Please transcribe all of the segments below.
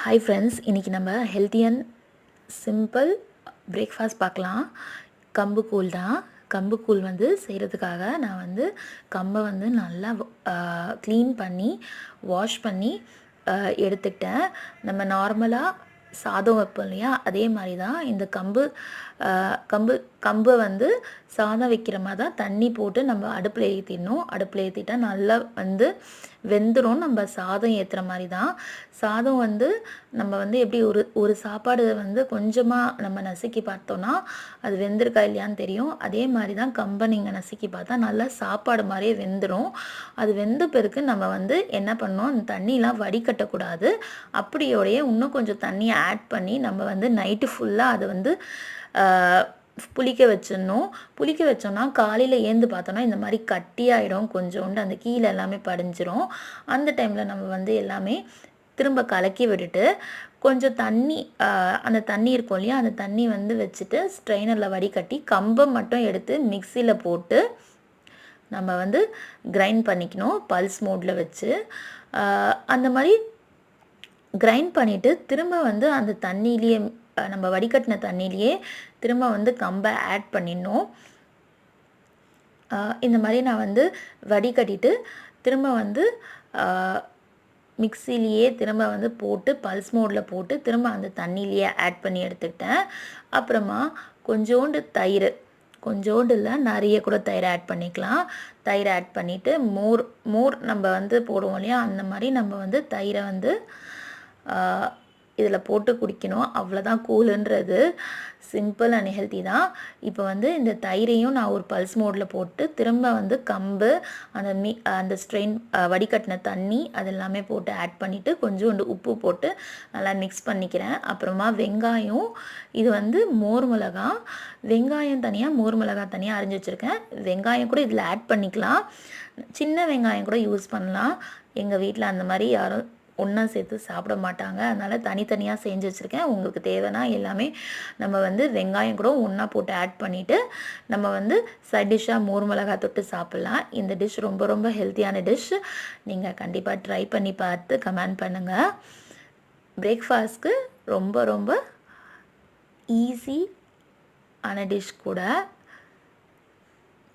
Hi friends, இன்றைக்கி நம்ம healthy and simple breakfast பார்க்கலாம். கம்பு கூழ் தான். கம்பு கூழ் செய்கிறதுக்காக நான் கம்பை நல்லா க்ளீன் பண்ணி வாஷ் பண்ணி எடுத்துக்கிட்டேன். நம்ம நார்மலாக சாதம் வைப்போம் இல்லையா, அதே மாதிரி தான் இந்த கம்பை சாதம் வைக்கிற மாதிரி தான் தண்ணி போட்டு நம்ம அடுப்பில் ஏற்றிடணும். அடுப்பில் ஏற்றிட்டா நல்லா வெந்துடும். நம்ம சாதம் ஏற்றுற மாதிரி தான். சாதம் நம்ம எப்படி ஒரு சாப்பாடு கொஞ்சமாக நம்ம நசுக்கி பார்த்தோன்னா அது வெந்திருக்கா இல்லையான்னு தெரியும். அதே மாதிரி தான் கம்பை நீங்கள் நசுக்கி பார்த்தா நல்லா சாப்பாடு மாதிரியே வெந்துடும். அது வெந்த பிறகு நம்ம என்ன பண்ணோம், அந்த தண்ணியெலாம் வடிகட்டக்கூடாது. அப்படியோடையே இன்னும் கொஞ்சம் தண்ணியை ஆட் பண்ணி நம்ம நைட்டு ஃபுல்லாக அதை புளிக்க வச்சிடணும். புளிக்க வச்சோன்னா காலையில் ஏந்து பார்த்தோன்னா இந்த மாதிரி கட்டியாயிடும். கொஞ்சோண்டு அந்த கீழே எல்லாமே படிஞ்சிரும். அந்த டைமில் நம்ம எல்லாமே திரும்ப கலக்கி விட்டுட்டு கொஞ்சம் தண்ணி அந்த தண்ணி இருக்கும் இல்லையா, அந்த தண்ணி வச்சுட்டு ஸ்ட்ரெயினரில் வடிகட்டி கம்பை மட்டும் எடுத்து மிக்சியில் போட்டு நம்ம கிரைண்ட் பண்ணிக்கணும். பல்ஸ் மோடில் வச்சு அந்த மாதிரி கிரைண்ட் பண்ணிவிட்டு திரும்ப அந்த தண்ணியிலேயே நம்ம வடிகட்டின தண்ணியிலேயே திரும்ப கம்பை ஆட் பண்ணிடணும். இந்த மாதிரி நான் வடிகட்டிட்டு திரும்ப மிக்சிலேயே திரும்ப போட்டு பல்ஸ் மோடில் போட்டு திரும்ப அந்த தண்ணியிலேயே ஆட் பண்ணி எடுத்துக்கிட்டேன். அப்புறமா கொஞ்சோண்டு தயிர், கொஞ்சோண்டு இல்லை நிறைய கூட தயிர் ஆட் பண்ணிக்கலாம். தயிர் ஆட் பண்ணிவிட்டு மோர் நம்ம போடுவோம் இல்லையா, அந்த மாதிரி நம்ம தயிரை இதில் போட்டு குடிக்கணும். அவ்வளோதான் கூழுன்றது. சிம்பிள் அண்ட் ஹெல்த்தி தான். இப்போ இந்த தயிரையும் நான் ஒரு பல்ஸ் மோடில் போட்டு திரும்ப கம்பு அந்த ஸ்ட்ரெயின் வடிகட்டின தண்ணி அதெல்லாமே போட்டு ஆட் பண்ணிவிட்டு கொஞ்சோண்டு உப்பு போட்டு நல்லா மிக்ஸ் பண்ணிக்கிறேன். அப்புறமா வெங்காயம், இது மோர் மிளகா, வெங்காயம் தனியாக மோர் மிளகா தனியாக அரிஞ்சு வச்சுருக்கேன். வெங்காயம் கூட இதில் ஆட் பண்ணிக்கலாம். சின்ன வெங்காயம் கூட யூஸ் பண்ணலாம். எங்கள் வீட்டில் அந்த மாதிரி யாரும் ஒன்றா சேர்த்து சாப்பிட மாட்டாங்க. அதனால் தனித்தனியாக செஞ்சு வச்சுருக்கேன். உங்களுக்கு தேவைன்னா எல்லாமே நம்ம வெங்காயம் கூட ஒன்றா போட்டு ஆட் பண்ணிவிட்டு நம்ம சைட் டிஷ்ஷாக மோர் மிளகா தொட்டு சாப்பிட்லாம். இந்த டிஷ் ரொம்ப ரொம்ப ஹெல்த்தியான டிஷ். நீங்கள் கண்டிப்பாக ட்ரை பண்ணி பார்த்து கமெண்ட் பண்ணுங்கள். பிரேக்ஃபாஸ்ட்க்கு ரொம்ப ரொம்ப ஈஸி ஆன டிஷ் கூட.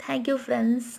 Thank you friends.